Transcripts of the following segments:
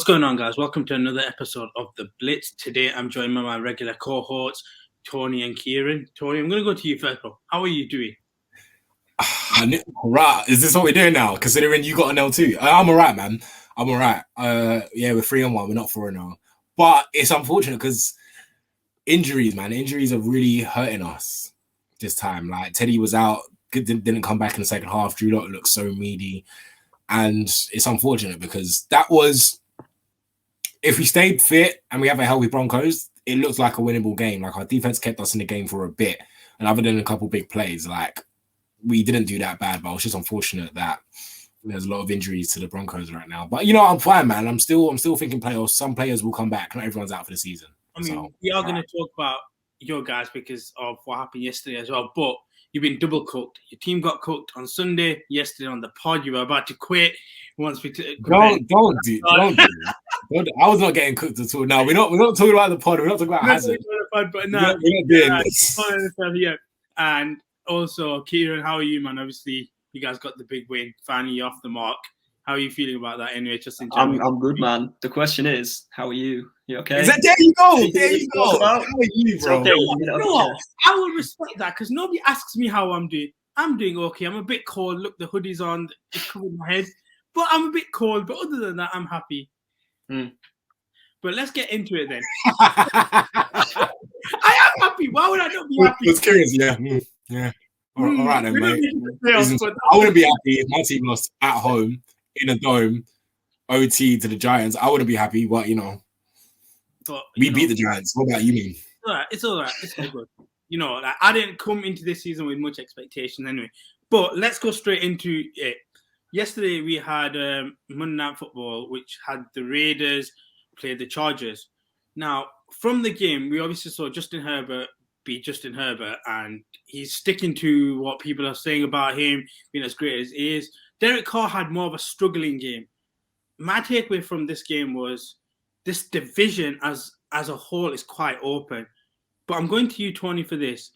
going on, guys? Welcome to another episode of the Blitz. Today, I'm joined by my regular cohorts, Toni and Kieran. Toni, I'm going to go to you first, bro. How are you doing? Right, is this what we're doing now? Considering you got an L2, I'm alright, man. I'm alright. Yeah, we're 3-1. We're not 4-0, but it's unfortunate because injuries, man. Injuries are really hurting us this time. Like Teddy was out, didn't come back in the second half. Drew Lock looked so meaty, and it's unfortunate because that was. If we stayed fit and we have a healthy Broncos, it looks like a winnable game. Like our defense kept us in the game for a bit, and other than a couple big plays, like we didn't do that bad. But it's just unfortunate that there's a lot of injuries to the Broncos right now. But I'm fine, man. I'm still thinking playoffs. Some players will come back. Not everyone's out for the season. I mean, we are going to talk about your guys because of what happened yesterday as well. But you've been double cooked. Your team got cooked on Sunday. Yesterday on the pod, you were about to quit. Don't do that. I was not getting cooked at all. No, we're not talking about the pod. We're not talking about Hazard. But no, we're not doing this. And also, Kieran, how are you, man? Obviously, you guys got the big win. Finally off the mark. How are you feeling about that anyway? Just in general. I'm good, man. The question is, how are you? You okay? There you go. There you go. How are you, bro? Okay, I will respect that because nobody asks me how I'm doing. I'm doing okay. I'm a bit cold. Look, the hoodie's on. It's covering my head. But I'm a bit cold. But other than that, I'm happy. But let's get into it then. I am happy. Why would I not be happy? I was curious, yeah. All right then, mate. I wouldn't be happy if my team lost at home in a dome, OT to the Giants. I wouldn't be happy, but we beat the Giants. What about you, mean? It's all right. It's all good. Like, I didn't come into this season with much expectation anyway. But let's go straight into it. Yesterday we had Monday Night Football, which had the Raiders play the Chargers. Now, from the game, we obviously saw Justin Herbert be Justin Herbert, and he's sticking to what people are saying about him being as great as he is. Derek Carr had more of a struggling game. My takeaway from this game was this division as a whole is quite open. But I'm going to you, Toni, for this.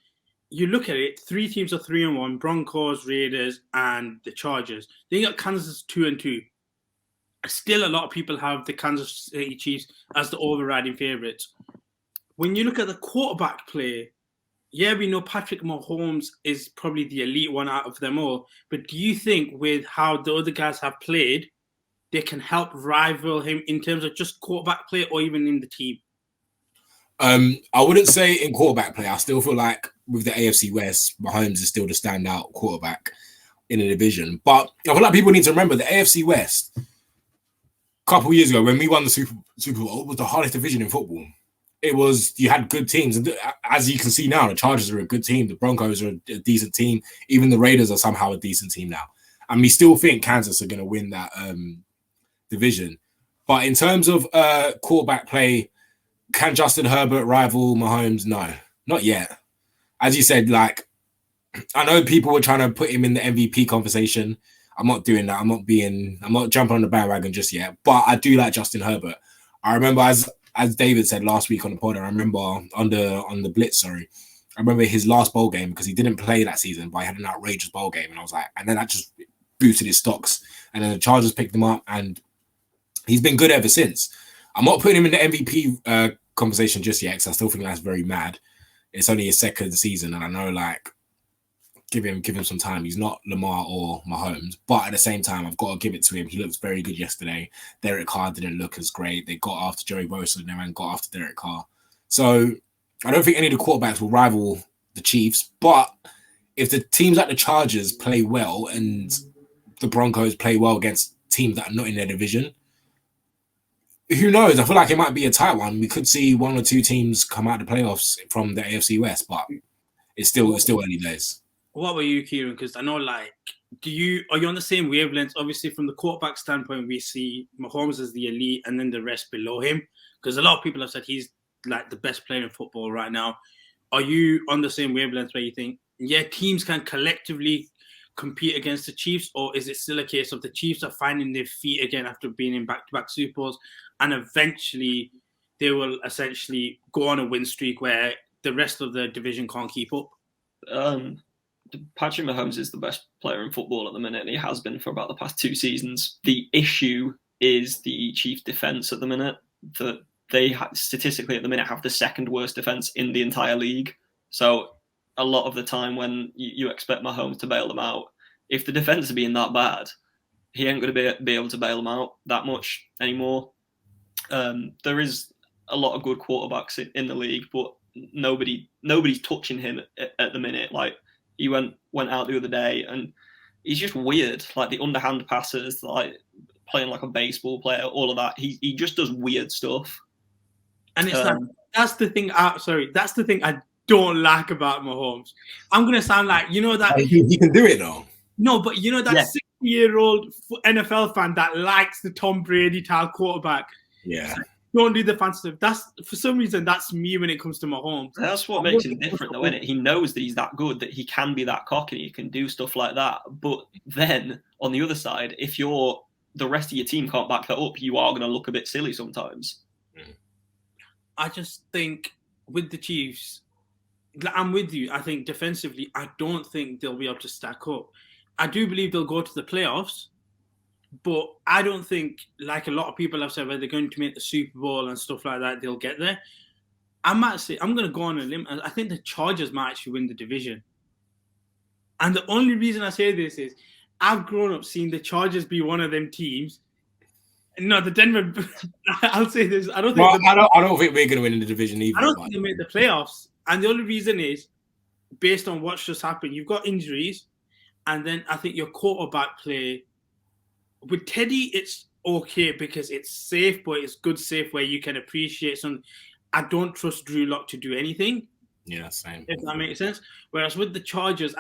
You look at it, 3 teams are 3-1, Broncos, Raiders, and the Chargers. Then you got Kansas 2-2. Still, a lot of people have the Kansas City Chiefs as the overriding favourites. When you look at the quarterback play, yeah, we know Patrick Mahomes is probably the elite one out of them all. But do you think with how the other guys have played, they can help rival him in terms of just quarterback play or even in the team? I wouldn't say in quarterback play. I still feel like with the AFC West, Mahomes is still the standout quarterback in the division. But I feel like people need to remember the AFC West, a couple of years ago when we won the Super Bowl, was the hardest division in football. You had good teams. And as you can see now, the Chargers are a good team. The Broncos are a decent team. Even the Raiders are somehow a decent team now. And we still think Kansas are going to win that division. But in terms of quarterback play, can Justin Herbert rival Mahomes? No, not yet. As you said, like, I know people were trying to put him in the MVP conversation. I'm not doing that. I'm not jumping on the bandwagon just yet. But I do like Justin Herbert. I remember, as David said last week on the pod, I remember on the Blitz, I remember his last bowl game because he didn't play that season, but he had an outrageous bowl game. And I was like, and then that just boosted his stocks. And then the Chargers picked him up and he's been good ever since. I'm not putting him in the MVP conversation just yet because I still think that's very mad. It's only his second season, and I know, like, give him some time. He's not Lamar or Mahomes, but at the same time, I've got to give it to him. He looked very good yesterday. Derek Carr didn't look as great. They got after Joey Bosa and then got after Derek Carr. So I don't think any of the quarterbacks will rival the Chiefs, but if the teams like the Chargers play well and the Broncos play well against teams that are not in their division, who knows? I feel like it might be a tight one. We could see 1 or 2 teams come out of the playoffs from the AFC West, but it's still early days. What about you, Kieran? Because I know, like, are you on the same wavelength? Obviously, from the quarterback standpoint, we see Mahomes as the elite and then the rest below him. Because a lot of people have said he's like the best player in football right now. Are you on the same wavelength where you think, yeah, teams can collectively compete against the Chiefs, or is it still a case of the Chiefs are finding their feet again after being in back-to-back Super Bowls, and eventually they will essentially go on a win streak where the rest of the division can't keep up? Patrick Mahomes is the best player in football at the minute, and he has been for about the past 2 seasons. The issue is the Chiefs' defense at the minute. That they statistically at the minute have the second worst defense in the entire league. So a lot of the time when you expect Mahomes to bail them out, if the defense are being that bad, he ain't going to be able to bail them out that much anymore. There is a lot of good quarterbacks in the league, but nobody's touching him at the minute. Like he went out the other day and he's just weird. Like the underhand passes, like playing like a baseball player, all of that. He just does weird stuff. And it's like that's the thing. That's the thing I don't like about Mahomes. I'm gonna sound like that he can do it though. No, but that 60-year-old NFL fan that likes the Tom Brady type quarterback. Yeah. Don't do the fancy stuff. That's for some reason that's me when it comes to Mahomes. That's what makes him different, though, isn't it? He knows that he's that good, that he can be that cocky, he can do stuff like that. But then on the other side, if the rest of your team can't back that up, you are going to look a bit silly sometimes. I just think with the Chiefs, I'm with you. I think defensively, I don't think they'll be able to stack up. I do believe they'll go to the playoffs. But I don't think, like a lot of people have said, where they're going to make the Super Bowl and stuff like that, they'll get there. I'm going to go on a limb. I think the Chargers might actually win the division. And the only reason I say this is I've grown up seeing the Chargers be one of them teams. No, the Denver. I'll say this. I don't think. Well, I don't think we're going to win in the division either. I don't think they'll make the playoffs. And the only reason is based on what's just happened. You've got injuries, and then I think your quarterback play. With Teddy, it's okay because it's safe, but it's good safe where you can appreciate something. I don't trust Drew Lock to do anything. Yeah, same. If that makes sense. Whereas with the Chargers,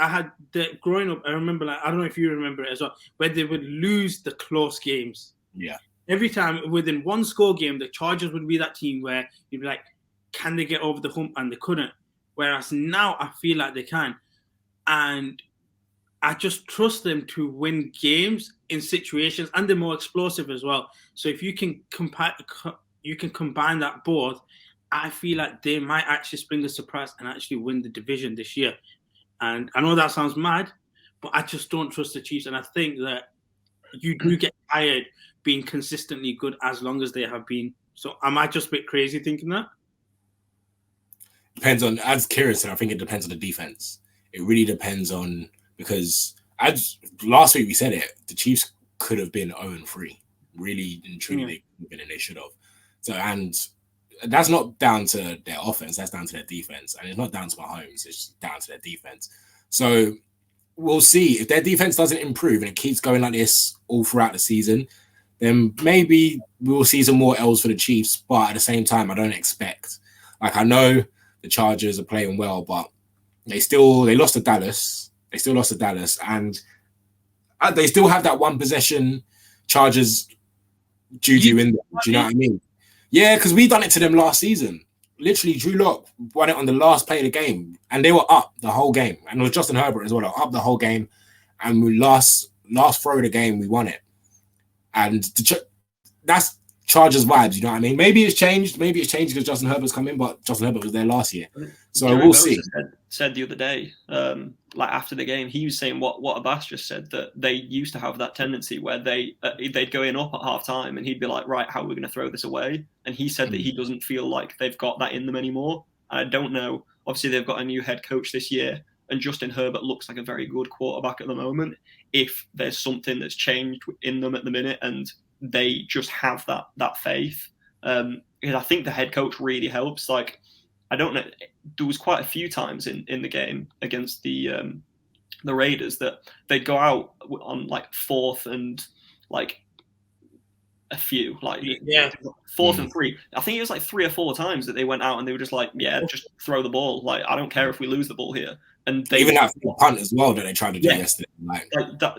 growing up, I remember, I don't know if you remember it as well, where they would lose the close games. Yeah. Every time within one score game, the Chargers would be that team where you'd be like, can they get over the hump? And they couldn't. Whereas now I feel like they can. And I just trust them to win games in situations, and they're more explosive as well. So if you can combine that both, I feel like they might actually spring a surprise and actually win the division this year. And I know that sounds mad, but I just don't trust the Chiefs. And I think that you do get tired being consistently good as long as they have been. So am I just a bit crazy thinking that? Depends on, as Kieran said, I think it depends on the defense. It really depends on. Because last week we said it, the Chiefs could have been 0-3. Really and truly, they could have been, and they should have. So, and that's not down to their offense, that's down to their defense. And it's not down to Mahomes, it's down to their defense. So we'll see. If their defense doesn't improve and it keeps going like this all throughout the season, then maybe we'll see some more L's for the Chiefs. But at the same time, I don't expect. Like, I know the Chargers are playing well, but they lost to Dallas. They still lost to Dallas, and they still have that one possession Chargers juju in there. Do you know what I mean? Yeah, because we done it to them last season. Literally, Drew Lock won it on the last play of the game, and they were up the whole game. And it was Justin Herbert as well, up the whole game. And we last throw of the game, we won it. And that's Chargers vibes, you know what I mean? Maybe it's changed. Maybe it's changed because Justin Herbert's come in, but Justin Herbert was there last year. So Jerry we'll Moses see. Said the other day, like after the game, he was saying what Abbas just said, that they used to have that tendency where they'd go in up at half time and he'd be like, right, how are we going to throw this away? And he said that he doesn't feel like they've got that in them anymore. And I don't know. Obviously, they've got a new head coach this year, and Justin Herbert looks like a very good quarterback at the moment. If there's something that's changed in them at the minute and they just have that faith, because I think the head coach really helps. Like, I don't know, there was quite a few times in the game against the Raiders that they'd go out on like fourth and like a few, like fourth and 3. I think it was like 3 or 4 times that they went out and they were just like, yeah, just throw the ball. Like, I don't care if we lose the ball here. And they even that punt as well that they tried to do yesterday. Like that,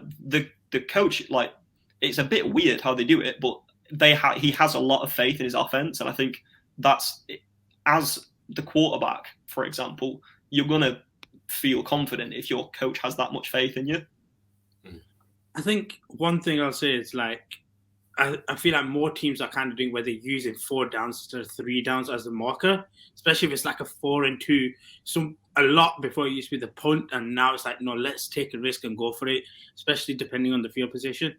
the coach, like, it's a bit weird how they do it, but he has a lot of faith in his offense, and I think that's, as the quarterback, for example, you're gonna feel confident if your coach has that much faith in you. I think one thing I'll say is, like, I feel like more teams are kind of doing where they're using 4 downs instead of 3 downs as the marker, especially if it's like a 4 and 2. A lot before it used to be the punt, and now it's like, no, let's take a risk and go for it, especially depending on the field position.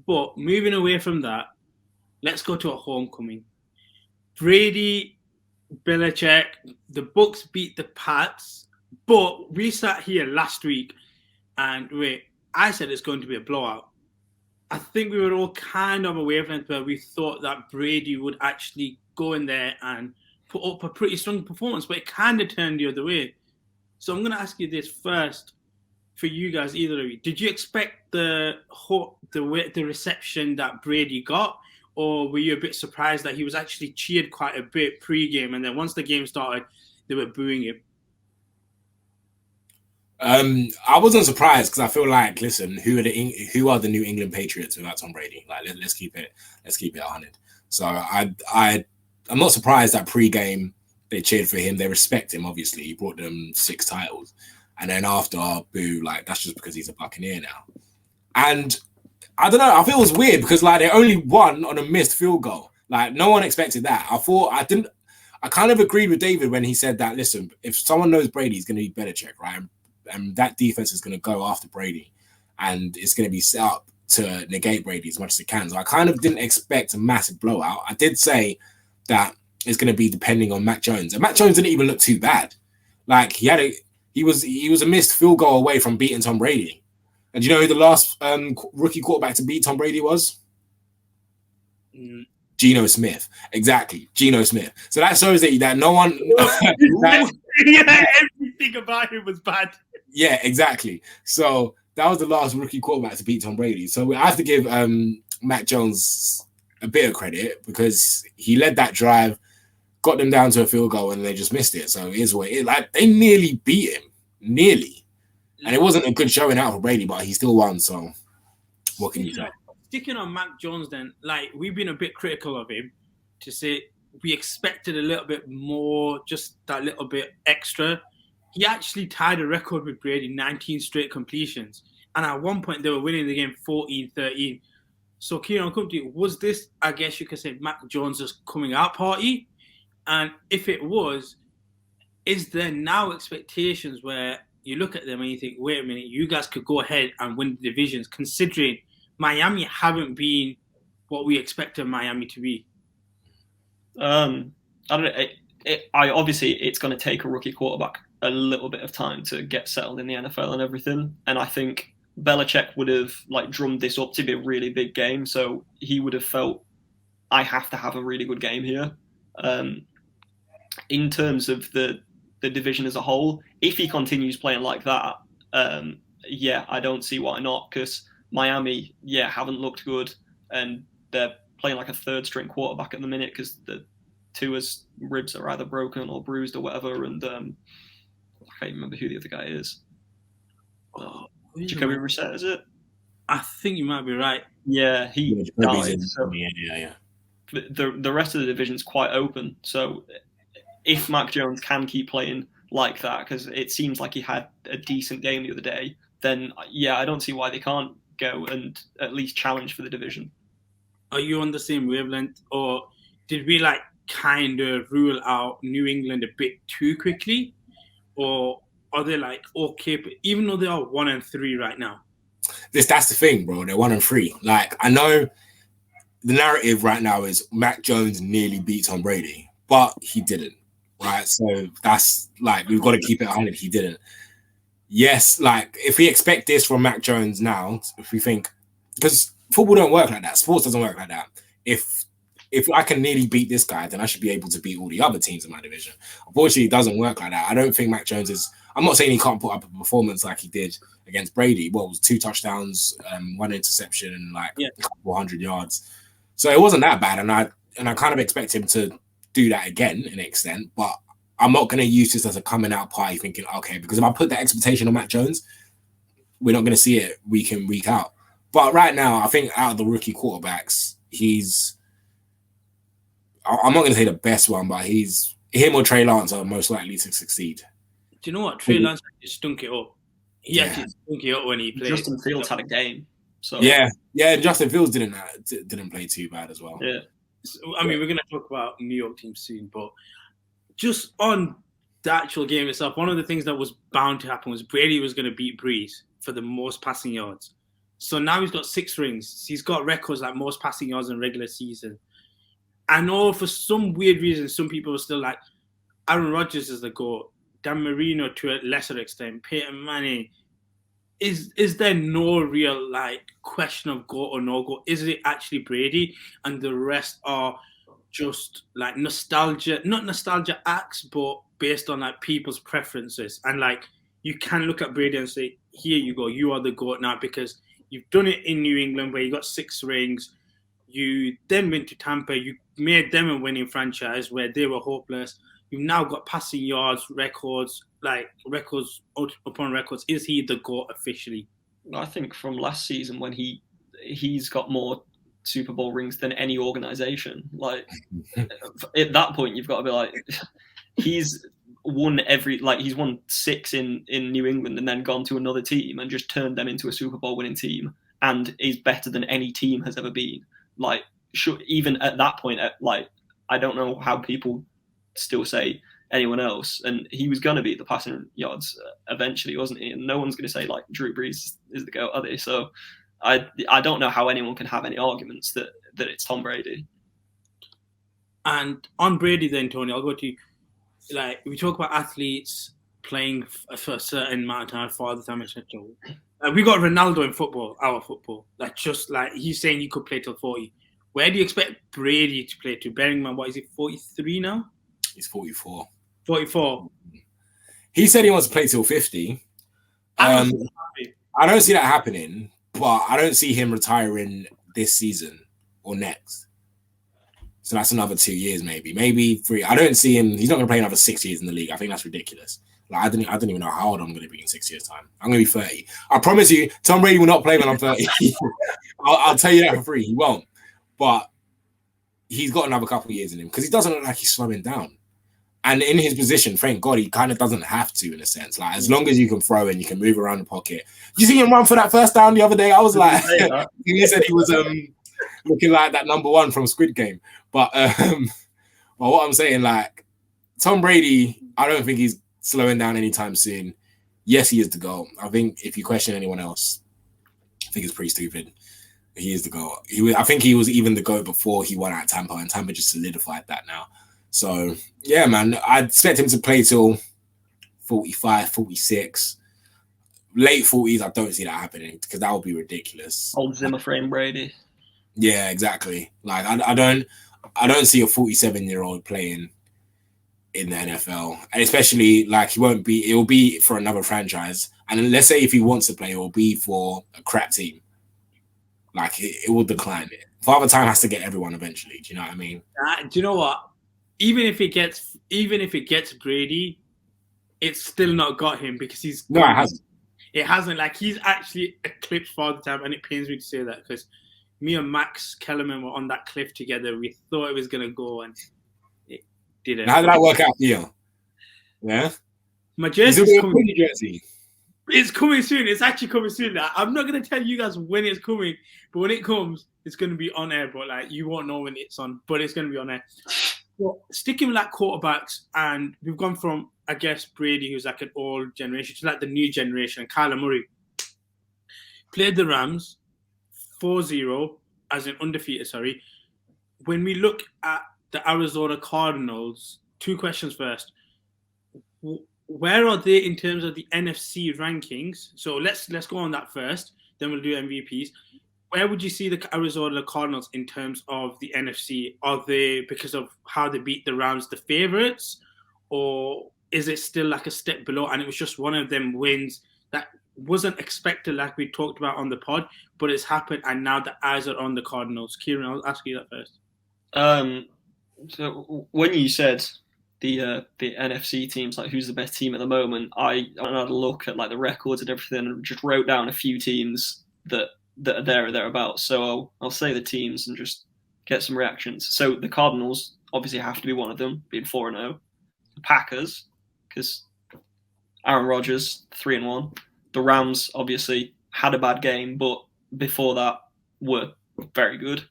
But moving away from that, let's go to a homecoming. Brady, Belichick, the Bucks beat the Pats, but we sat here last week and I said it's going to be a blowout. I think we were all kind of a wavelength where we thought that Brady would actually go in there and put up a pretty strong performance, but it kind of turned the other way. So I'm going to ask you this first for you guys, either of you. Did you expect the reception that Brady got, or were you a bit surprised that he was actually cheered quite a bit pre-game, and then once the game started, they were booing him? I wasn't surprised because I feel like, listen, who are the New England Patriots without Tom Brady? Like, let's keep it 100. So I'm not surprised that pre-game they cheered for him. They respect him. Obviously, he brought them 6 titles, and then after, boo, like that's just because he's a Buccaneer now. And I don't know. I feel it was weird because like they only won on a missed field goal. Like no one expected that. I kind of agreed with David when he said that. Listen, if someone knows Brady, he's going to be Belichick, right? And that defense is going to go after Brady, and it's going to be set up to negate Brady as much as it can. So I kind of didn't expect a massive blowout. I did say that it's going to be depending on Mac Jones, and Mac Jones didn't even look too bad. Like he was a missed field goal away from beating Tom Brady. And do you know who the last rookie quarterback to beat Tom Brady was? Geno Smith. Exactly, Geno Smith. So that shows that no one. Everything about him was bad. Yeah, exactly. So that was the last rookie quarterback to beat Tom Brady. So I have to give Mac Jones a bit of credit because he led that drive, got them down to a field goal, and they just missed it. So it is what it is. Like they nearly beat him, nearly, and it wasn't a good showing out for Brady, but he still won. So what can you say? Sticking on Mac Jones, then, like we've been a bit critical of him to say we expected a little bit more, just that little bit extra. He actually tied a record with Brady, 19 straight completions. And at one point, they were winning the game 14-13. So, Kieran, I'll come to you. Was this, I guess you could say, Mac Jones' coming out party? And if it was, is there now expectations where you look at them and you think, wait a minute, you guys could go ahead and win the divisions, considering Miami haven't been what we expected Miami to be? I don't know. Obviously, it's going to take a rookie quarterback a little bit of time to get settled in the NFL and everything. And I think Belichick would have drummed this up to be a really big game. So he would have felt, I have to have a really good game here. In terms of the division as a whole, if he continues playing like that, I don't see why not. Because Miami, haven't looked good. And they're playing like a third string quarterback at the minute because the Tua's ribs are either broken or bruised or whatever. And I can't remember who the other guy is. Jacoby Brissett, is it? I think you might be right. Yeah, he died. So yeah. The rest of the division's quite open. So if Mac Jones can keep playing like that, because it seems like he had a decent game the other day, then I don't see why they can't go and at least challenge for the division. Are you on the same wavelength, or did we kind of rule out New England a bit too quickly? Or are they okay, but even though they are 1-3 right now? That's the thing, bro. They're 1-3. Like, I know the narrative right now is Mac Jones nearly beat Tom Brady, but he didn't, right? So that's we've got to keep it 100. He didn't. Yes, if we expect this from Mac Jones now, if we think, because football don't work like that, sports doesn't work like that. If I can nearly beat this guy, then I should be able to beat all the other teams in my division. Unfortunately, it doesn't work like that. I don't think Mac Jones is... I'm not saying he can't put up a performance like he did against Brady. Well, it was 2 touchdowns, 1 interception, and a couple 100 yards. So it wasn't that bad, and I kind of expect him to do that again in an extent, but I'm not going to use this as a coming out party thinking, okay, because if I put that expectation on Mac Jones, we're not going to see it week in, week out. But right now, I think out of the rookie quarterbacks, I'm not going to say the best one, but him or Trey Lance are most likely to succeed. Do you know what? Trey Lance actually stunk it up. He actually stunk it up when he played. Justin Fields had a game. So Justin Fields didn't play too bad as well. Yeah. So, we're going to talk about New York teams soon, but just on the actual game itself, one of the things that was bound to happen was Brady was going to beat Brees for the most passing yards. So now he's got 6 rings. He's got records like most passing yards in regular season. I know for some weird reason, some people are still like, Aaron Rodgers is the GOAT, Dan Marino to a lesser extent, Peyton Manning. Is there no real like question of GOAT or no GOAT? Is it actually Brady, and the rest are just like nostalgia, not nostalgia acts, but based on like people's preferences? And like you can look at Brady and say, here you go, you are the GOAT now because you've done it in New England where you got 6 rings. You then went to Tampa. You made them a winning franchise where they were hopeless. You've now got passing yards, records upon records. Is he the GOAT officially? I think from last season when he's got more Super Bowl rings than any organization. Like at that point, you've got to be like, he's won he's won 6 in New England and then gone to another team and just turned them into a Super Bowl winning team and is better than any team has ever been. Like, even at that point, I don't know how people still say anyone else. And he was going to beat the passing yards eventually, wasn't he? And no one's going to say like Drew Brees is the GOAT, are they? So I don't know how anyone can have any arguments that it's Tom Brady. And on Brady then, Tony, I'll go to you. Like, we talk about athletes playing for a certain amount of time, for the time, etc. We got Ronaldo in football, our football. Like, just like he's saying you could play till 40. Where do you expect Brady to play to? Bearing in mind, what is he, 43 now? He's 44. 44. He said he wants to play till 50. I don't see that happening, but I don't see him retiring this season or next. So that's another 2 years, maybe 3. I don't see him. He's not going to play another 6 years in the league. I think that's ridiculous. Like I don't even know how old I'm going to be in 6 years' time. I'm going to be 30. I promise you, Tom Brady will not play when I'm 30. I'll tell you that for free. He won't. But he's got another couple of years in him because he doesn't look like he's slowing down. And in his position, thank God, he kind of doesn't have to, in a sense. Like, as long as you can throw and you can move around the pocket. Did you see him run for that first down the other day? I was like, he said he was looking like that number 1 from Squid Game. But what I'm saying, like, Tom Brady, I don't think he's slowing down anytime soon. Yes, he is the GOAT. I think if you question anyone else, I think it's pretty stupid. He is the GOAT. I think he was even the GOAT before he won at Tampa, and Tampa just solidified that now. So, yeah, man, I'd expect him to play till 45, 46. Late 40s, I don't see that happening because that would be ridiculous. Old Zimmer frame Brady. Yeah, exactly. Like, I don't see a 47-year-old playing in the NFL. And especially, like, it will be for another franchise. And let's say if he wants to play, it will be for a crap team. Like, it will decline it. Father Time has to get everyone eventually. Do you know what I mean? Do you know what? Even if it gets Brady, it's still not got him because it hasn't. It hasn't. Like, he's actually eclipsed Father Time, and it pains me to say that because me and Max Kellerman were on that cliff together. We thought it was gonna go, and it didn't. How did that work out for you? Yeah, my jersey's coming. It's coming soon. It's actually coming soon. I'm not gonna tell you guys when it's coming, but when it comes, it's gonna be on air. But like, you won't know when it's on, but it's gonna be on air. Well, sticking with like quarterbacks, and we've gone from, I guess, Brady, who's like an old generation, to like the new generation. And Kyler Murray played the Rams 4-0 as an undefeated. Sorry. When we look at the Arizona Cardinals, 2 questions first. Where are they in terms of the NFC rankings? So let's go on that first. Then we'll do MVPs. Where would you see the Arizona Cardinals in terms of the NFC? Are they, because of how they beat the Rams, the favorites? Or is it still like a step below and it was just one of them wins that wasn't expected like we talked about on the pod, but it's happened and now the eyes are on the Cardinals? Kieran, I'll ask you that first. So when you said the NFC teams, like who's the best team at the moment, I had a look at like the records and everything and just wrote down a few teams that are there or thereabouts. So I'll say the teams and just get some reactions. So the Cardinals obviously have to be one of them, being 4-0. The Packers, because Aaron Rodgers 3-1. The Rams obviously had a bad game, but before that were very good.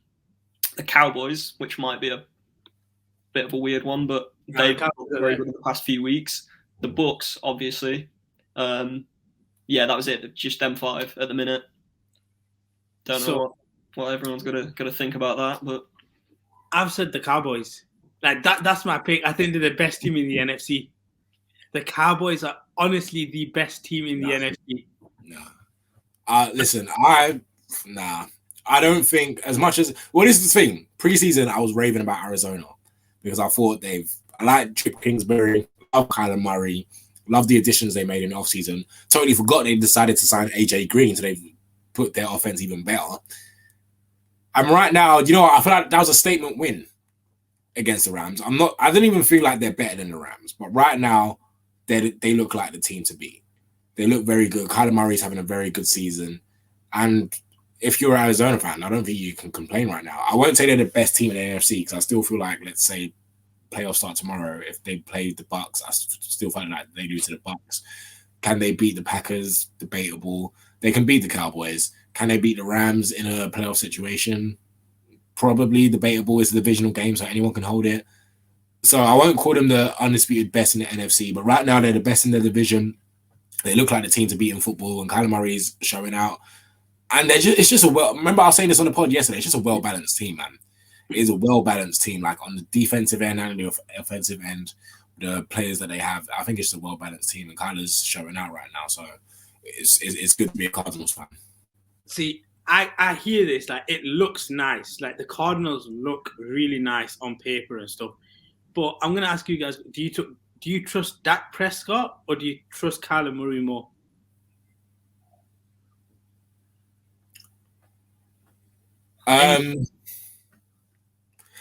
The Cowboys, which might be a bit of a weird one, but they've been very good in the past few weeks. The Bucks, obviously. That was it. Just them 5 at the minute. Don't know what everyone's gonna think about that, but I've said the Cowboys. Like that's my pick. I think they're the best team in the NFC. The Cowboys are honestly the best team in the NFC. No. Listen, I don't think as much as this is the thing. Preseason, I was raving about Arizona because I thought I like Chip Kingsbury, love Kyler Murray, love the additions they made in the offseason. Totally forgot they decided to sign AJ Green, so they've put their offense even better. And right now, I feel like that was a statement win against the Rams. I don't even feel like they're better than the Rams, but right now they look like the team to beat. They look very good. Kyler Murray's having a very good season. And if you're an Arizona fan, I don't think you can complain right now. I won't say they're the best team in the NFC because I still feel like, let's say, playoffs start tomorrow. If they play the Bucs, I still feel like they lose to the Bucs. Can they beat the Packers? Debatable. They can beat the Cowboys. Can they beat the Rams in a playoff situation? Probably. Debatable. It's a divisional game, so anyone can hold it. So I won't call them the undisputed best in the NFC, but right now they're the best in their division. They look like the team to beat in football, and Kyler Murray's showing out. And it's just remember I was saying this on the pod yesterday, it's just a well-balanced team, man. It is a well-balanced team, like on the defensive end and the offensive end, the players that they have. I think it's a well-balanced team, and Kyler's showing out right now, so it's good to be a Cardinals fan. See, I hear this, like it looks nice. Like the Cardinals look really nice on paper and stuff. But I'm gonna ask you guys, do you trust Dak Prescott or do you trust Kyler Murray more?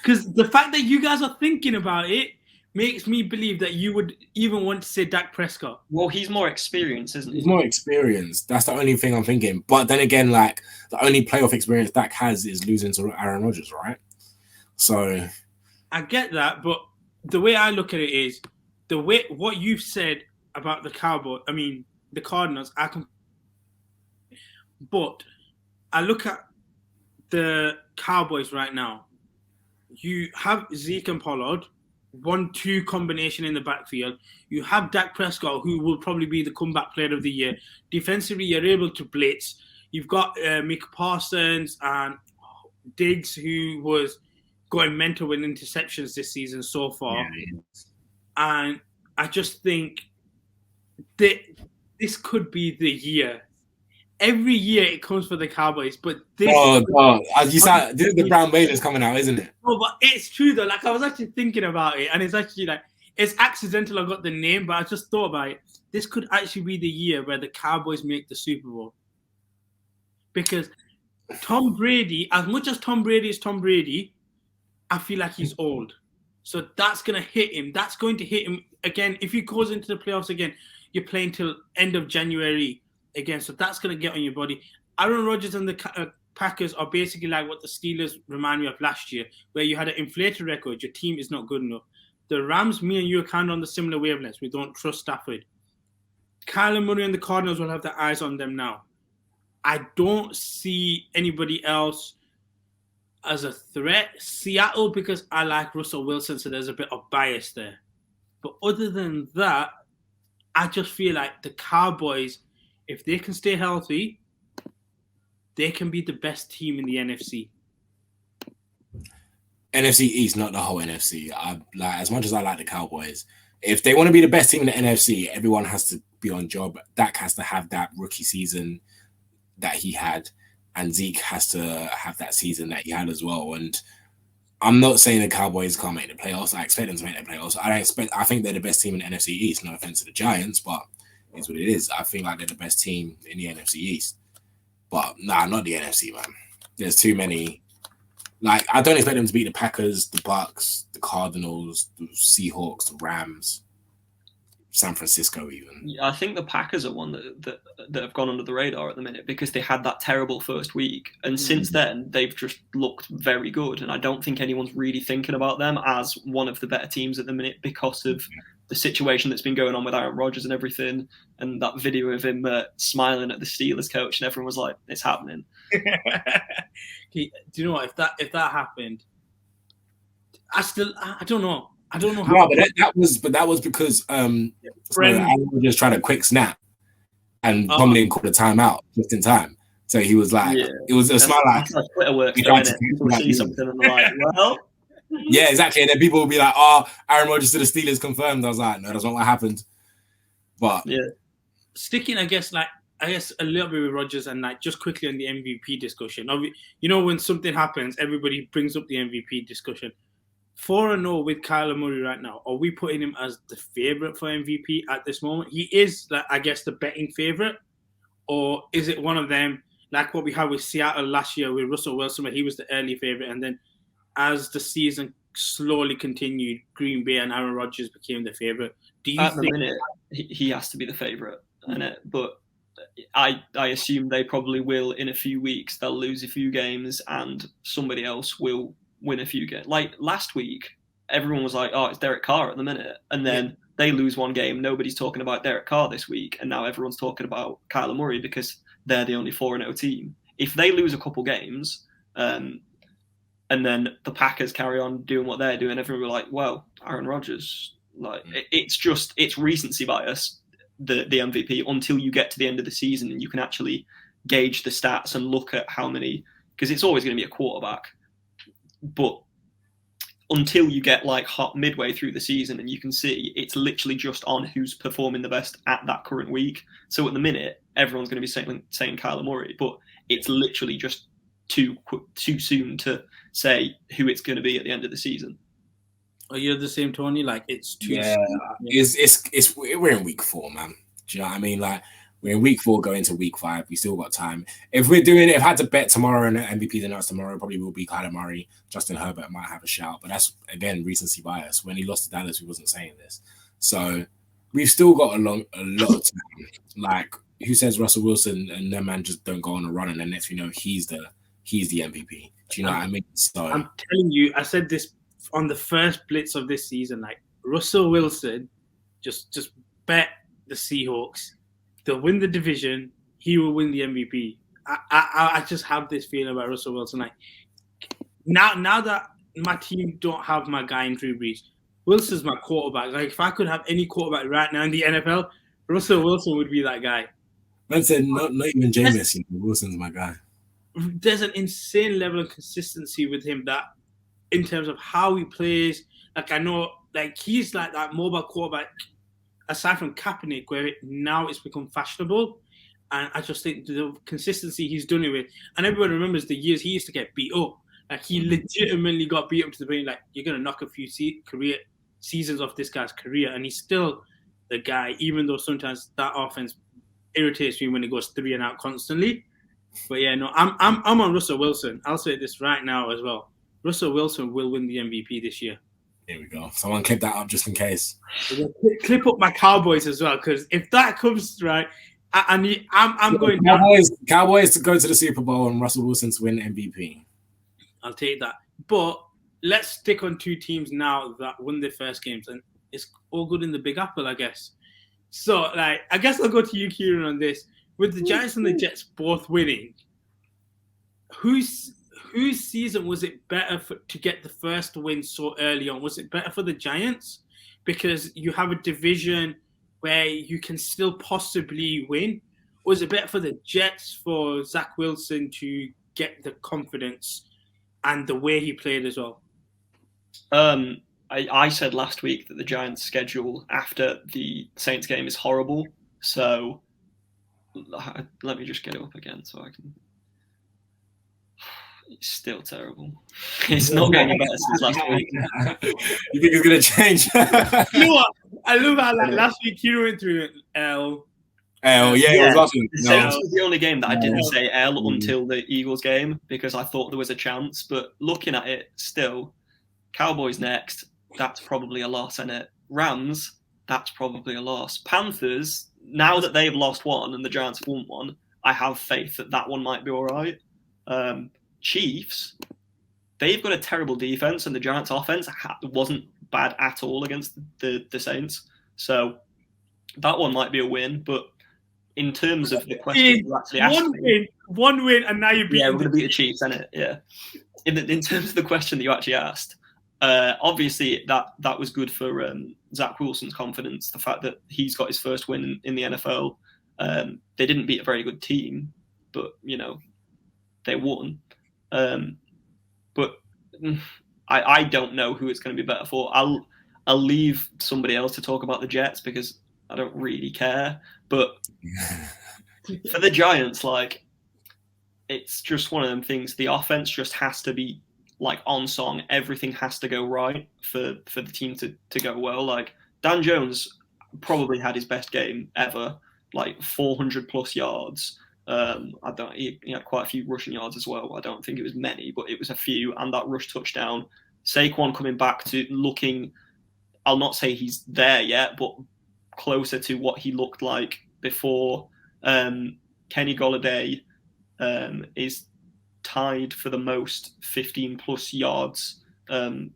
Because the fact that you guys are thinking about it makes me believe that you would even want to say Dak Prescott. Well, he's more experienced, isn't he? He's more experienced. That's the only thing I'm thinking. But then again, like the only playoff experience Dak has is losing to Aaron Rodgers, right? So I get that, but the way I look at it is what you've said about the Cardinals. But I look at the Cowboys right now. You have Zeke and Pollard, 1-2 combination in the backfield. You have Dak Prescott, who will probably be the comeback player of the year. Defensively, you're able to blitz. You've got Micah Parsons and Diggs, who was going mental with interceptions this season so far. Yeah, and I just think that this could be the year. Every year it comes for the Cowboys, but this... as you said, this is the Brown Raiders coming out, isn't it? No, but it's true though. Like I was actually thinking about it, and it's actually like, it's accidental I got the name, but I just thought about it. This could actually be the year where the Cowboys make the Super Bowl. Because Tom Brady, as much as Tom Brady is Tom Brady, I feel like he's old. So that's going to hit him. That's going to hit him again. If he goes into the playoffs again, you're playing till end of January again. So that's going to get on your body. Aaron Rodgers and the Packers are basically like what the Steelers remind me of last year, where you had an inflated record. Your team is not good enough. The Rams, me and you are kind of on the similar wavelengths. We don't trust Stafford. Kyler Murray and the Cardinals will have their eyes on them now. I don't see anybody else as a threat. Seattle, because I like Russell Wilson, so there's a bit of bias there. But other than that, I just feel like the Cowboys, if they can stay healthy, they can be the best team in the NFC. NFC East, not the whole NFC. As much as I like the Cowboys, if they want to be the best team in the NFC, everyone has to be on job. Dak has to have that rookie season that he had, and Zeke has to have that season that he had as well. And I'm not saying the Cowboys can't make the playoffs. I expect them to make the playoffs. I think they're the best team in the NFC East. No offense to the Giants, but it's what it is. I feel like they're the best team in the NFC East. But nah, not the NFC, man. There's too many. Like, I don't expect them to beat the Packers, the Bucs, the Cardinals, the Seahawks, the Rams, San Francisco even. I think the Packers are one that have gone under the radar at the minute because they had that terrible first week. And since then, they've just looked very good. And I don't think anyone's really thinking about them as one of the better teams at the minute because of the situation that's been going on with Aaron Rodgers and everything. And that video of him smiling at the Steelers coach, and everyone was like, it's happening. Do you know what? If that happened, I don't know. I don't know how. No, but that was because Aaron was just trying to quick snap, and Tomlin called a timeout just in time. So he was like, it was a smile like Twitter works. People see something and they're like, well. Yeah, exactly. And then people will be like, "Oh, Aaron Rodgers to the Steelers confirmed." I was like, "No, that's not what happened." But yeah, sticking, I guess a little bit with Rodgers and like just quickly on the MVP discussion. You know, when something happens, everybody brings up the MVP discussion. 4-0 with Kyler Murray right now. Are we putting him as the favorite for MVP at this moment? He is, like, I guess, the betting favorite, or is it one of them like what we had with Seattle last year with Russell Wilson, where he was the early favorite, and then as the season slowly continued, Green Bay and Aaron Rodgers became the favorite? Do you at think the minute he has to be the favorite, but I assume they probably will in a few weeks. They'll lose a few games, and somebody else will win a few games. Like last week, everyone was like, "Oh, it's Derek Carr at the minute," and then they lose one game. Nobody's talking about Derek Carr this week, and now everyone's talking about Kyler Murray because they're the only 4-0 team. If they lose a couple games, and then the Packers carry on doing what they're doing, everyone will be like, "Well, Aaron Rodgers." Like it's recency bias, the MVP, until you get to the end of the season and you can actually gauge the stats and look at how many, because it's always going to be a quarterback. But until you get like midway through the season and you can see it's literally just on who's performing the best at that current week. So at the minute, everyone's going to be saying Kyler Murray, but it's literally just too soon to say who it's going to be at the end of the season. Are you the same, Tony? Like it's too it's we're in week 4, man. Do you know what I mean? Like we're in week 4 going into week 5. We still got time. If I had to bet tomorrow and the MVP's announced tomorrow, probably will be Kyler Murray. Justin Herbert might have a shout, but that's again recency bias. When he lost to Dallas, we wasn't saying this. So we've still got a lot of time. Like who says Russell Wilson and their man just don't go on a run and then next you know he's the MVP. Do you know what I mean? So I'm telling you, I said this on the first Blitz of this season, like Russell Wilson, just bet the Seahawks. They'll win the division. He will win the MVP. I just have this feeling about Russell Wilson. Like now that my team don't have my guy in Drew Brees, Wilson's my quarterback. Like if I could have any quarterback right now in the NFL, Russell Wilson would be that guy. Man said not even Jameis. Wilson's my guy. There's an insane level of consistency with him that, in terms of how he plays, like I know, like he's like that mobile quarterback. Aside from Kaepernick, where now it's become fashionable, and I just think the consistency he's done it with, and everyone remembers the years he used to get beat up. Like he legitimately got beat up to the point like you're gonna knock a few career seasons off this guy's career, and he's still the guy, even though sometimes that offense irritates me when it goes 3 and out constantly. But yeah, no, I'm on Russell Wilson. I'll say this right now as well. Russell Wilson will win the MVP this year. Here we go. Someone clip that up just in case. Clip up my Cowboys as well, because if that comes right, I'm going Cowboys to go to the Super Bowl and Russell Wilson to win MVP. I'll take that. But let's stick on 2 teams now that won their first games, and it's all good in the Big Apple, I guess. So, like, I guess I'll go to you, Kieran, on this. With the Giants and the Jets both winning, whose season was it better to get the first win so early on? Was it better for the Giants because you have a division where you can still possibly win? Or was it better for the Jets for Zach Wilson to get the confidence and the way he played as well? I said last week that the Giants' schedule after the Saints game is horrible. So let me just get it up again so I can... It's still terrible. It's not getting better since last week. You think it's going to change? You know what? I love how like, last week you went through L. Yeah, it was awesome. The Saints was the only game that I didn't say L until the Eagles game because I thought there was a chance. But looking at it, still, Cowboys next, that's probably a loss, isn't it? Rams, that's probably a loss. Panthers, now that they've lost one and the Giants have won one, I have faith that one might be all right. Chiefs, they've got a terrible defense, and the Giants' offense wasn't bad at all against the Saints. So that one might be a win. But in terms of the question you actually asked me, one win, and now you beat. Yeah, we're going to beat the Chiefs, isn't it? Yeah. In terms of the question that you actually asked, obviously that was good for Zach Wilson's confidence. The fact that he's got his first win in the NFL. They didn't beat a very good team, but they won. But I don't know who it's going to be better for. I'll leave somebody else to talk about the Jets because I don't really care. But for the Giants, like, it's just one of them things. The offense just has to be like on song. Everything has to go right for the team to go well. Like, Dan Jones probably had his best game ever, like 400 plus yards. He had quite a few rushing yards as well. I don't think it was many, but it was a few. And that rush touchdown. Saquon coming back to looking, I'll not say he's there yet, but closer to what he looked like before. Kenny Golladay is tied for the most 15 plus yards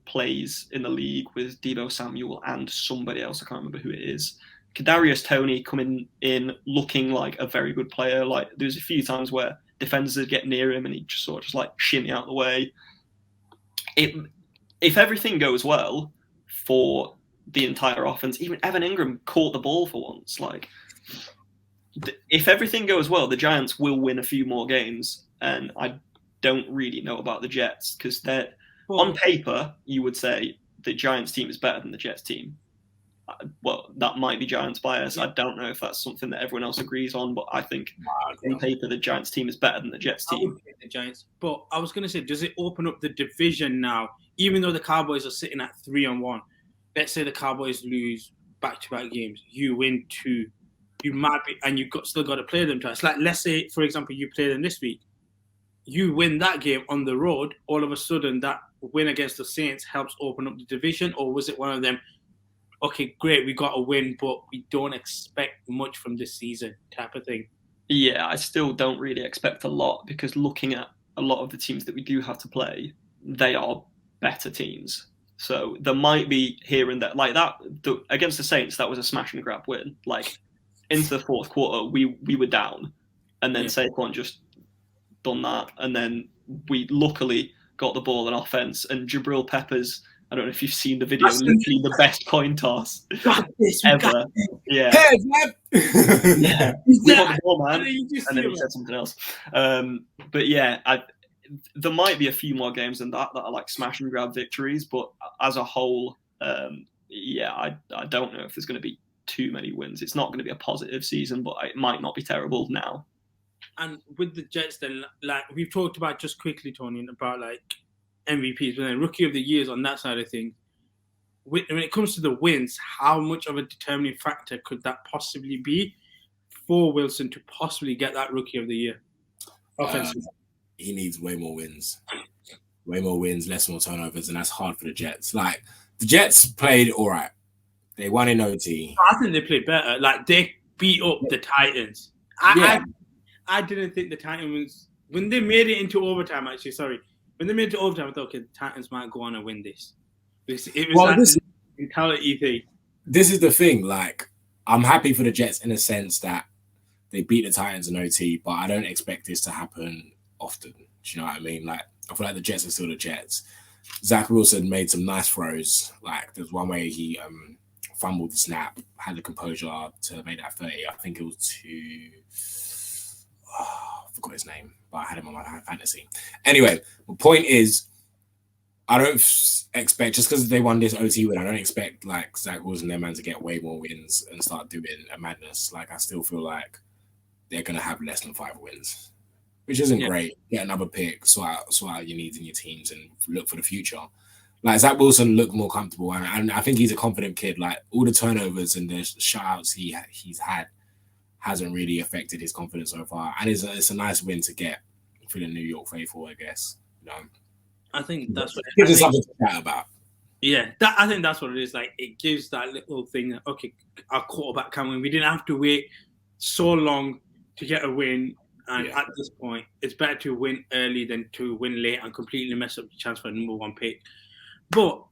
plays in the league with Deebo Samuel and somebody else. I can't remember who it is. Kadarius Toni coming in looking like a very good player. Like, there's a few times where defenders would get near him and he just sort of just like shimmy out the way. If everything goes well for the entire offense, even Evan Ingram caught the ball for once. Like, if everything goes well, the Giants will win a few more games. And I don't really know about the Jets because they're on paper, you would say the Giants team is better than the Jets team. Well, that might be Giants bias. I don't know if that's something that everyone else agrees on, but I think on paper the Giants team is better than the Jets team. I would pick the Giants, but I was going to say, does it open up the division now? Even though the Cowboys are sitting at 3-1, let's say the Cowboys lose back-to-back games, you win 2, you might be, and you've still got to play them twice. Like, let's say, for example, you play them this week, you win that game on the road. All of a sudden, that win against the Saints helps open up the division, or was it one of them? Okay, great, we got a win, but we don't expect much from this season type of thing. Yeah, I still don't really expect a lot because looking at a lot of the teams that we do have to play, they are better teams. So there might be here and there. Like that, against the Saints, that was a smash and grab win. Like, into the fourth quarter, we were down. And then Saquon just done that. And then we luckily got the ball in offense. And Jabril Peppers, I don't know if you've seen the video, literally the best coin toss ever. Yeah. Heads, man. Yeah. We got the ball, man. And then he said something else. But yeah, there might be a few more games than that are like smash and grab victories. But as a whole, I don't know if there's going to be too many wins. It's not going to be a positive season, but it might not be terrible now. And with the Jets, then, like we've talked about just quickly, Tony, about like MVPs, but then Rookie of the Years on that side of things. When it comes to the wins, how much of a determining factor could that possibly be for Wilson to possibly get that Rookie of the Year? He needs way more wins, less more turnovers, and that's hard for the Jets. Like, the Jets played all right. They won in OT. I think they played better. Like, they beat up the Titans. I didn't think the Titans, when they made it into overtime, when they made it to overtime, I thought, okay, the Titans might go on and win this. It was a mentality thing. This is the thing. Like, I'm happy for the Jets in a sense that they beat the Titans in OT, but I don't expect this to happen often. Do you know what I mean? Like, I feel like the Jets are still the Jets. Zach Wilson made some nice throws. Like, there's one way he fumbled the snap, had the composure to make that 30. I think it was to... I forgot his name, but I had him on my fantasy. Anyway, the point is, I don't expect, just because they won this OT win, I don't expect like Zach Wilson and their man to get way more wins and start doing a madness. Like, I still feel like they're going to have less than 5 wins, which isn't great. Get another pick, sort out your needs in your teams and look for the future. Like, Zach Wilson looked more comfortable, and I think he's a confident kid. Like, all the turnovers and the shutouts he's had hasn't really affected his confidence so far, and it's a nice win to get for the New York faithful, I guess. You know, I think that's what it gives something to chat about. Yeah, I think that's what it is. Like, it gives that little thing that, okay, our quarterback can win. We didn't have to wait so long to get a win, and at this point, it's better to win early than to win late and completely mess up the chance for the number 1 pick. But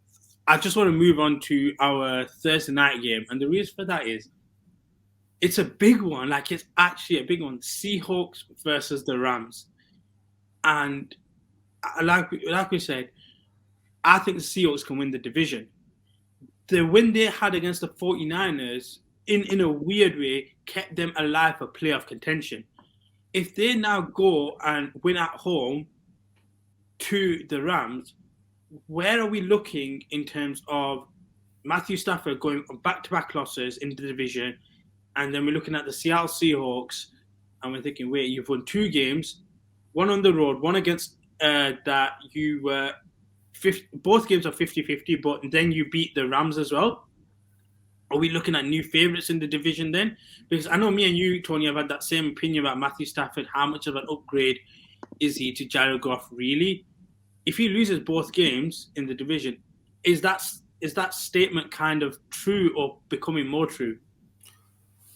I just want to move on to our Thursday night game, and the reason for that is it's a big one. Like, it's actually a big one. Seahawks versus the Rams. And like we said, I think the Seahawks can win the division. The win they had against the 49ers, in a weird way, kept them alive for playoff contention. If they now go and win at home to the Rams, where are we looking in terms of Matthew Stafford going on back-to-back losses in the division, and then we're looking at the Seattle Seahawks, and we're thinking, wait, you've won 2 games, one on the road, one against that you were both games are 50-50, but then you beat the Rams as well. Are we looking at new favourites in the division then? Because I know me and you, Tony, have had that same opinion about Matthew Stafford. How much of an upgrade is he to Jared Goff, really? If he loses both games in the division, is that statement kind of true or becoming more true?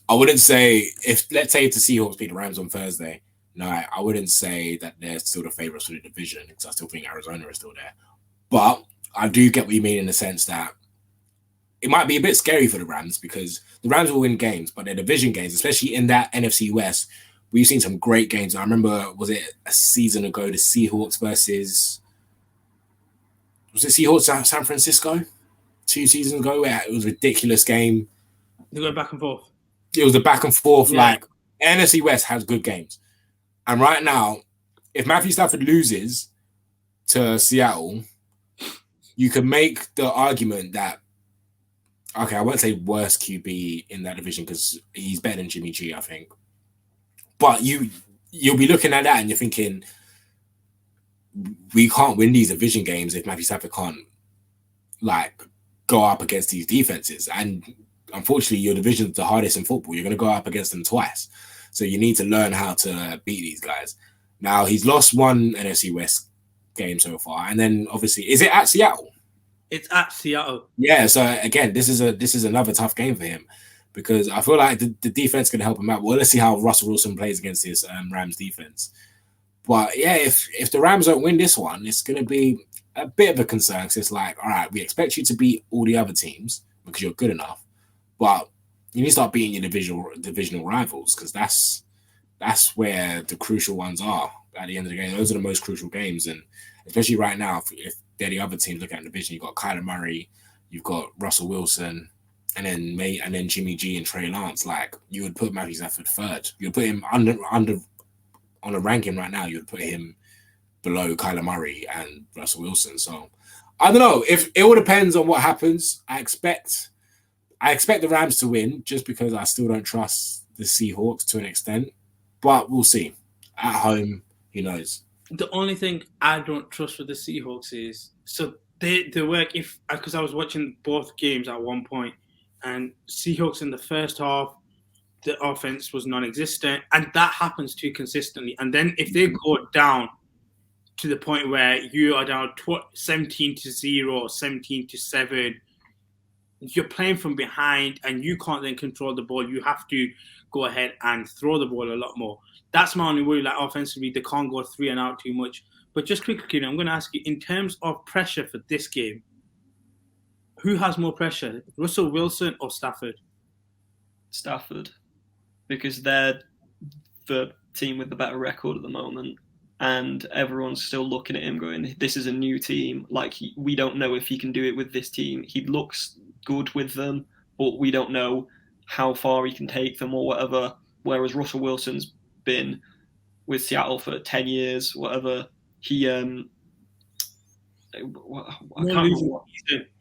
I wouldn't say, let's say if the Seahawks beat the Rams on Thursday, no, I wouldn't say that they're still the favourites for the division, because I still think Arizona is still there. But I do get what you mean in the sense that it might be a bit scary for the Rams, because the Rams will win games, but their division games, especially in that NFC West, we've seen some great games. I remember, was it a season ago, the Seahawks versus, was it Seahawks San Francisco 2 seasons ago? Where it was a ridiculous game. They go back and forth. It was a back and forth. Yeah. Like, NFC West has good games. And right now, if Matthew Stafford loses to Seattle, you can make the argument that, okay, I won't say worst QB in that division because he's better than Jimmy G, I think. But you'll be looking at that and you're thinking, we can't win these division games if Matthew Stafford can't, like, go up against these defenses. And unfortunately, your division's the hardest in football. You're going to go up against them twice. So you need to learn how to beat these guys. Now, he's lost 1 NFC West game so far. And then, obviously, is it at Seattle? It's at Seattle. Yeah, so again, this is another tough game for him, because I feel like the defense can help him out. Well, let's see how Russell Wilson plays against this Rams defense. But yeah, if the Rams don't win this one, it's going to be a bit of a concern. Because it's like, all right, we expect you to beat all the other teams because you're good enough, but you need to start beating your divisional rivals, because that's where the crucial ones are at the end of the game. Those are the most crucial games, and especially right now, if they're the other teams looking at the division, you've got Kyler Murray, you've got Russell Wilson, and then Jimmy G and Trey Lance. Like, you would put Matthew Stafford third. You'd put him under on a ranking right now. You'd put him below Kyler Murray and Russell Wilson. So I don't know. If it all depends on what happens. I expect the Rams to win, just because I still don't trust the Seahawks to an extent. But we'll see. At home, who knows? The only thing I don't trust with the Seahawks is, so they work, because I was watching both games at one point, and Seahawks in the first half, the offense was non-existent, and that happens too consistently. And then if they go down to the point where you are down 17-0, 17-7, you're playing from behind and you can't then control the ball. You have to go ahead and throw the ball a lot more. That's my only worry. Like, offensively, they can't go 3 and out too much. But just quickly, I'm going to ask you, in terms of pressure for this game, who has more pressure, Russell Wilson or Stafford? Stafford, because they're the team with the better record at the moment, and everyone's still looking at him going, this is a new team. Like, we don't know if he can do it with this team. He looks good with them, but we don't know how far he can take them or whatever. Whereas Russell Wilson's been with Seattle for 10 years, whatever. He I can't remember what.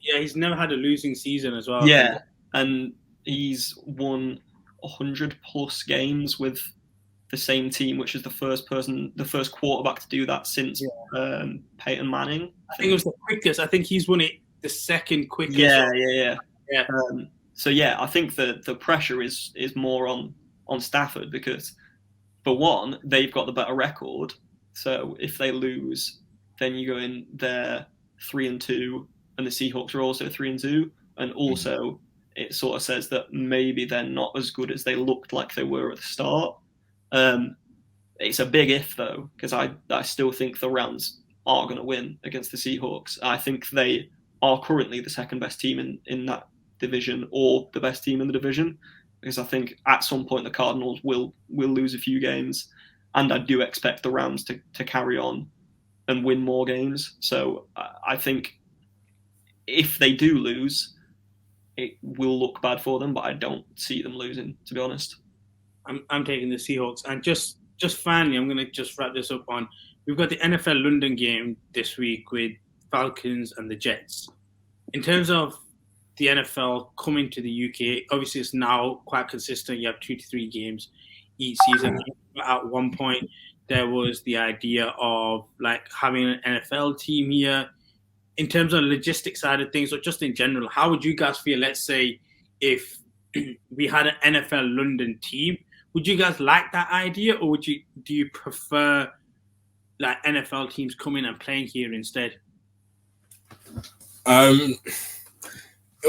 Yeah, he's never had a losing season as well. Yeah, and he's won 100+ games with the same team, which is the first quarterback to do that since Peyton Manning. I think it was the quickest. I think he's won it the second quickest. Yeah. So yeah, I think the pressure is more on Stafford, because for one, they've got the better record. So if they lose, then you go in there 3-2, and the Seahawks are also 3-2, and also it sort of says that maybe they're not as good as they looked like they were at the start. It's a big if, though, because I still think the Rams are going to win against the Seahawks. I think they are currently the second best team in that division, or the best team in the division, because I think at some point the Cardinals will lose a few games, and I do expect the Rams to carry on and win more games. So I think if they do lose, it will look bad for them, but I don't see them losing, to be honest. I'm taking the Seahawks. And just finally, I'm going to just wrap this up on, we've got the NFL London game this week with Falcons, and the Jets. In terms of the NFL coming to the UK, obviously it's now quite consistent. You have 2 to 3 games each season. At one point, there was the idea of like having an NFL team here. In terms of the logistics side of things, or just in general, how would you guys feel, let's say, if we had an NFL London team? Would you guys like that idea, or do you prefer like NFL teams coming and playing here instead? It'll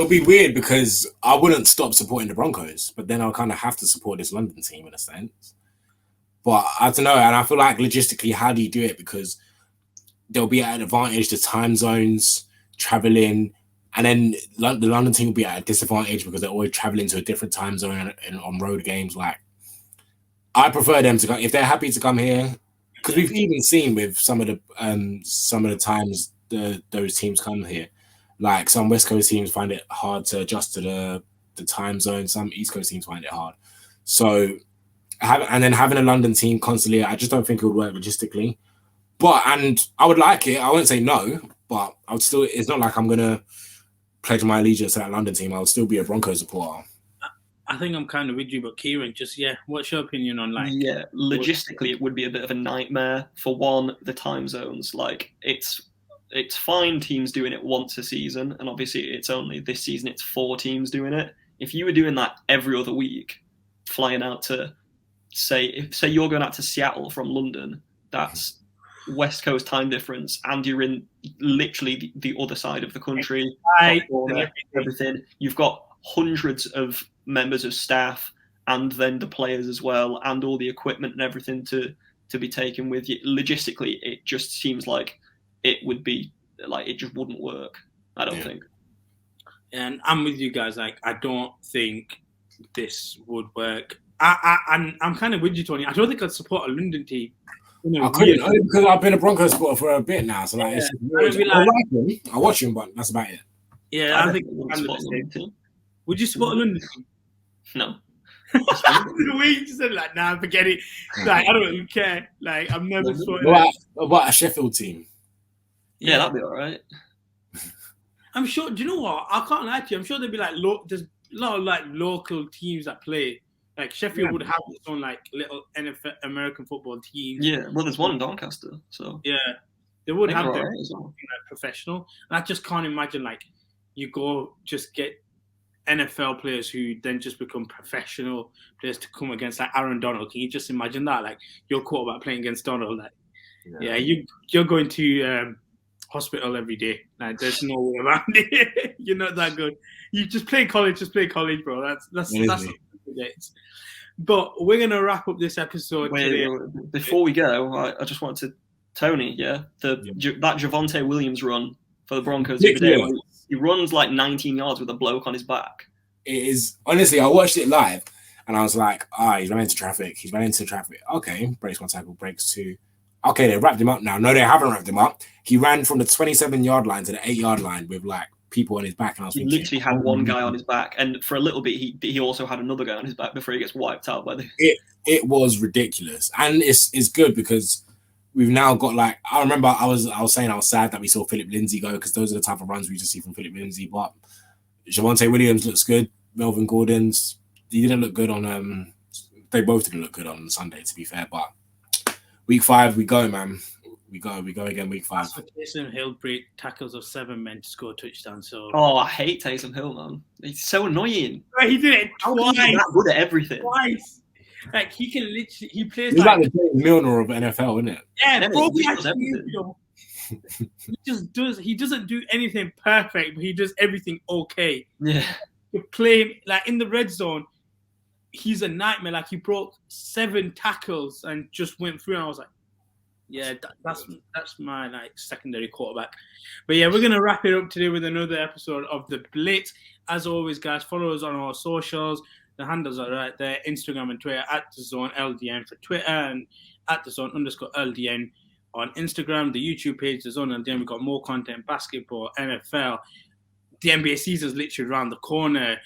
be weird because I wouldn't stop supporting the Broncos, but then I'll kind of have to support this London team in a sense. But I don't know, and I feel like logistically, how do you do it? Because there'll be at an advantage to time zones, traveling, and then the London team will be at a disadvantage because they're always traveling to a different time zone and on road games. Like, I prefer them to come if they're happy to come here, because we've even seen with some of the times those teams come here. Like some West Coast teams find it hard to adjust to the time zone. Some East Coast teams find it hard. So, having a London team constantly, I just don't think it would work logistically. And I would like it. I wouldn't say no, but I would still. It's not like I'm gonna pledge my allegiance to that London team. I would still be a Broncos supporter. I think I'm kind of with you, but Kieran, what's your opinion on like? Yeah, logistically, it would be a bit of a nightmare. For one, the time zones. Like it's fine teams doing it once a season, and obviously it's only this season it's 4 teams doing it. If you were doing that every other week, flying out to say you're going out to Seattle from London, that's West Coast time difference, and you're in literally the other side of the country, everything. You've got hundreds of members of staff, and then the players as well, and all the equipment and everything to be taken with you. Logistically, it just seems like it would be like it just wouldn't work. I don't think. And I'm with you guys. Like, I don't think this would work. I'm kind of with you, Tony. I don't think I'd support a London team. I couldn't, only because I've been a Broncos supporter for a bit now. So like, it's just I like him. I watch him, but that's about it. Yeah, I think I'm the same team. Would you support a London team? No. The way you just said, like, nah, forget it. Like, I don't really care. Like, I'm never supporting. What about a Sheffield team? Yeah, that'd be all right. I'm sure. Do you know what? I can't lie to you. I'm sure there'd be like there's a lot of like local teams that play. Like Sheffield would have its own like little NFL American football team. Yeah, well, there's one in Doncaster, so yeah, they would have their right, like, professional. And I just can't imagine like you go just get NFL players who then just become professional players to come against like Aaron Donald. Can you just imagine that? Like your quarterback playing against Donald. Like, yeah you're going to hospital every day. Like, there's no way around it. You're not that good. You just play college, bro. That's it. But we're gonna wrap up this episode today. Before we go, I just wanted to Tony, that Javonte Williams run for the Broncos the other day. He runs like 19 yards with a bloke on his back. It is honestly, I watched it live and I was like, he's running into traffic. Okay, breaks 1 tackle, breaks 2. Okay, they wrapped him up now. No, they haven't wrapped him up. He ran from the 27-yard line to the 8-yard line with like people on his back. And I was he literally had one guy on his back, and for a little bit, he also had another guy on his back before he gets wiped out by the. It was ridiculous, and it's good because we've now got like I remember I was saying I was sad that we saw Philip Lindsay go because those are the type of runs we used to see from Philip Lindsay. But Javonte Williams looks good. Melvin Gordon's he didn't look good on they both didn't look good on Sunday, to be fair, but. Week 5, we go, man. We go again. Week 5. Taysom Hill break tackles of 7 men to score a touchdown. So I hate Taysom Hill, man. He's so annoying. He did it twice. He's that good at everything. Twice. Like he can literally, he plays He's like the James Milner of NFL, isn't it? Yeah, bro. He doesn't do anything perfect, but he does everything okay. Yeah. To play like in the red zone. He's a nightmare. Like he broke 7 tackles and just went through. And I was like, yeah, that's my like secondary quarterback. But yeah, we're gonna wrap it up today with another episode of the Blitz. As always, guys, follow us on our socials. The handles are right there: Instagram and Twitter @the.zoneldn for Twitter and @the.zone_ldn on Instagram. The YouTube page, the Zone LDN. We've got more content: basketball, NFL. The NBA season's literally around the corner.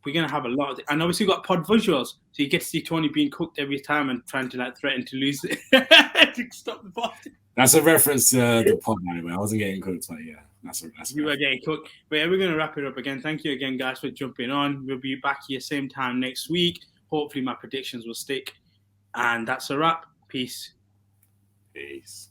We're going to have a lot of it. And obviously we've got pod visuals. So you get to see Tony being cooked every time and trying to like threaten to lose it to stop the ball. That's a reference to the pod, anyway. I wasn't getting cooked, but yeah, that's you were getting cooked. But yeah, we're going to wrap it up again. Thank you again, guys, for jumping on. We'll be back here same time next week. Hopefully, my predictions will stick. And that's a wrap. Peace. Peace.